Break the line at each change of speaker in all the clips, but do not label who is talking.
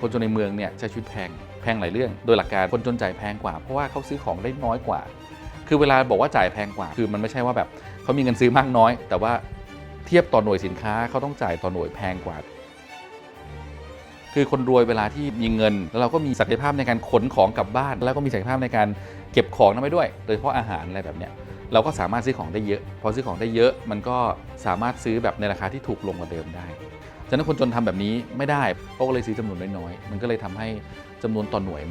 คนจนในเมืองเนี่ยใช้ชีวิตแพงหลายเรื่องโดยหลักการคนจนจ่ายแพงกว่าเพราะว่าเขาซื้อของได้น้อยกว่าคือเวลาบอกว่าจ่ายแพงกว่าคือมันไม่ใช่ว่าแบบเขามีเงินซื้อมากน้อยแต่ว่าเทียบต่อหน่วยสินค้าเขาต้องจ่ายต่อหน่วยแพงกว่าคือคนรวยเวลาที่มีเงินแล้วเราก็มีศักยภาพในการขนของกลับบ้านแล้วก็มีศักยภาพในการเก็บของนั้นไว้ด้วยโดยเฉพาะอาหารอะไรแบบเนี้ยเราก็สามารถซื้อของได้เยอะพอซื้อของได้เยอะมันก็สามารถซื้อแบบในราคาที่ถูกลงกว่าเดิมได้ฉะนั้นคนจนทำแบบนี้ไม่ได้เขาก็เลยซื้อจำนวนน้อยๆมันก็เลยทำให้จำนวนต่อหน่วย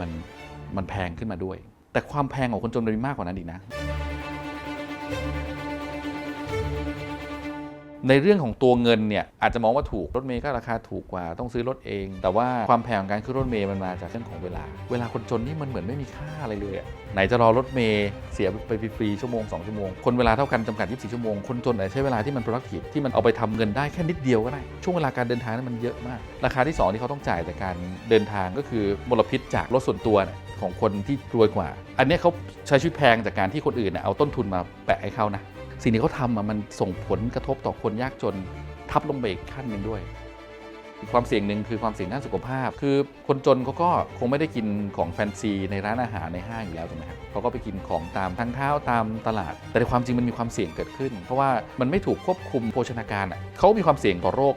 มันแพงขึ้นมาด้วยแต่ความแพงของคนจนมันมีมากกว่านั้นอีกนะในเรื่องของตัวเงินเนี่ยอาจจะมองว่าถูกรถเมล์ก็ราคาถูกกว่าต้องซื้อรถเองแต่ว่าความแพงของการขึ้นรถเมล์มันมาจากเรื่องของเวลาคนจนนี่มันเหมือนไม่มีค่าอะไรเลยไหนจะรอรถเมล์เสียไปฟรีๆชั่วโมง2ชั่วโมงคนเวลาเท่ากันจำกัด24ชั่วโมงคนจนใช้เวลาที่มัน productive ที่มันเอาไปทำเงินได้แค่นิดเดียวก็ได้ช่วงเวลาการเดินทางนั้นมันเยอะมากราคาที่2ที่เขาต้องจ่ายจากการเดินทางก็คือมลพิษจากรถส่วนตัวของคนที่รวยกว่าอันนี้เขาใช้ชีวิตแพงจากการที่คนอื่นเอาต้นทุนมาแปะให้เขานะสิ่งที่เขาทำมันส่งผลกระทบต่อคนยากจนทับลงไปอีกขั้นหนึ่งด้วยอีกความเสี่ยงหนึ่งคือความเสี่ยงด้านสุขภาพคือคนจนเขาก็คงไม่ได้กินของแฟนซีในร้านอาหารในห้างอยู่แล้วถูกไหมครับเขาก็ไปกินของตามทางเท้าตามตลาดแต่ในความจริงมันมีความเสี่ยงเกิดขึ้นเพราะว่ามันไม่ถูกควบคุมโภชนาการเขามีความเสี่ยงต่อโรค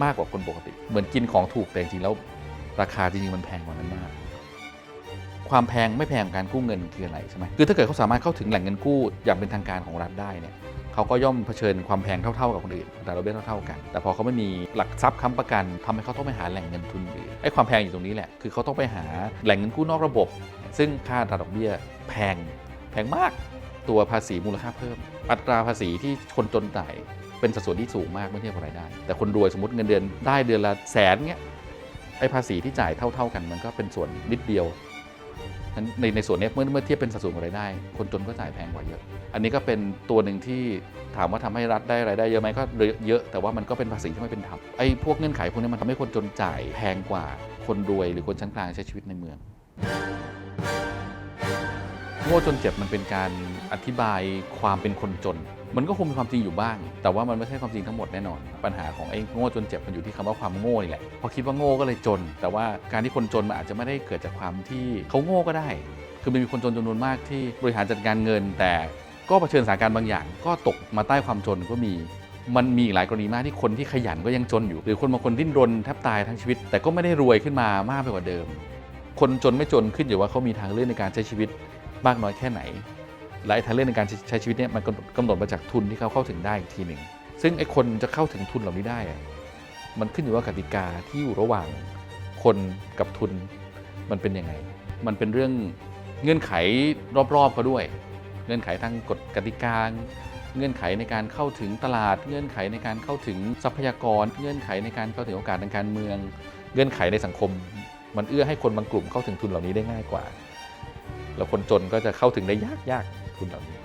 มากกว่าคนปกติเหมือนกินของถูกแต่จริงๆแล้วราคาจริงๆมันแพงกว่านั้นมากความแพงไม่แพงของการกู้เงินคืออะไรใช่ไหมคือถ้าเกิดเขาสามารถเข้าถึงแหล่งเงินกู้อย่างเป็นทางการของรัฐได้เนี่ยเขาก็ย่อมเผชิญความแพงเท่าๆกับคนอื่นแต่เราเบี้ยเท่าๆกันแต่พอเขาไม่มีหลักทรัพย์ค้ำประกันทำให้เขาต้องไปหาแหล่งเงินทุนอื่นไอ้ความแพงอยู่ตรงนี้แหละคือเขาต้องไปหาแหล่งเงินกู้นอกระบบซึ่งค่าอัตราดอกเบี้ยแพงมากตัวภาษีมูลค่าเพิ่มอัตราภาษีที่คนจนจ่ายเป็นสัดส่วนที่สูงมากเมื่อเทียบกับรายได้แต่คนรวยสมมติเงินเดือนได้เดือนละ100,000เงี้ยไอ้ภาษีที่จ่ายเท่ากันมันก็เป็นส่วนนิดเดียวในส่วนนี้เมื่อเทียบเป็นสัดส่วนของรายได้คนจนก็จ่ายแพงกว่าเยอะอันนี้ก็เป็นตัวหนึ่งที่ถามว่าทำให้รัฐได้รายได้เยอะไหมก็เยอะแต่ว่ามันก็เป็นภาษีที่ไม่เป็นธรรมไอ้พวกเงื่อนไขพวกนี้มันทำให้คนจนจ่ายแพงกว่าคนรวยหรือคนชั้นกลางใช้ชีวิตในเมืองโง่จนเจ็บมันเป็นการอธิบายความเป็นคนจนมันก็คงมีความจริงอยู่บ้างแต่ว่ามันไม่ใช่ความจริงทั้งหมดแน่นอนปัญหาของไอ้โง่จนเจ็บมันอยู่ที่คำว่าความโง่นี่แหละพอคิดว่าโง่ก็เลยจนแต่ว่าการที่คนจนมันอาจจะไม่ได้เกิดจากความที่เขาโง่ก็ได้คือมันมีคนจนจำนวนมากที่บริหารจัดการเงินแต่ก็เผชิญสถานการณ์บางอย่างก็ตกมาใต้ความจนก็มีมันมีหลายกรณีมากที่คนที่ขยันก็ยังจนอยู่หรือคนบางคนดิ้นรนแทบตายทั้งชีวิตแต่ก็ไม่ได้รวยขึ้นมามากไปกว่าเดิมคนจนไม่จนขึ้นอยู่ว่าเขามีทางเลือกในการใช้ชีวิตมากน้อยแค่ไหนและทางเลือกในการใช้ชีวิตเนี่ยมันกำหนดมาจากทุนที่เขาเข้าถึงได้อีกทีหนึ่งซึ่งไอ้คนจะเข้าถึงทุนเหล่านี้ได้มันขึ้นอยู่ว่ากติกาที่อยู่ระหว่างคนกับทุนมันเป็นยังไงมันเป็นเรื่องเงื่อนไขรอบๆเขาด้วยเงื่อนไขทางกฎกติกาเงื่อนไขในการเข้าถึงตลาดเงื่อนไขในการเข้าถึงทรัพยากรเงื่อนไขในการเข้าถึงโอกาสทางการเมืองเงื่อนไขในสังคมมันเอื้อให้คนบางกลุ่มเข้าถึงทุนเหล่านี้ได้ง่ายกว่าแล้วคนจนก็จะเข้าถึงได้ยากทุนเหล่านี้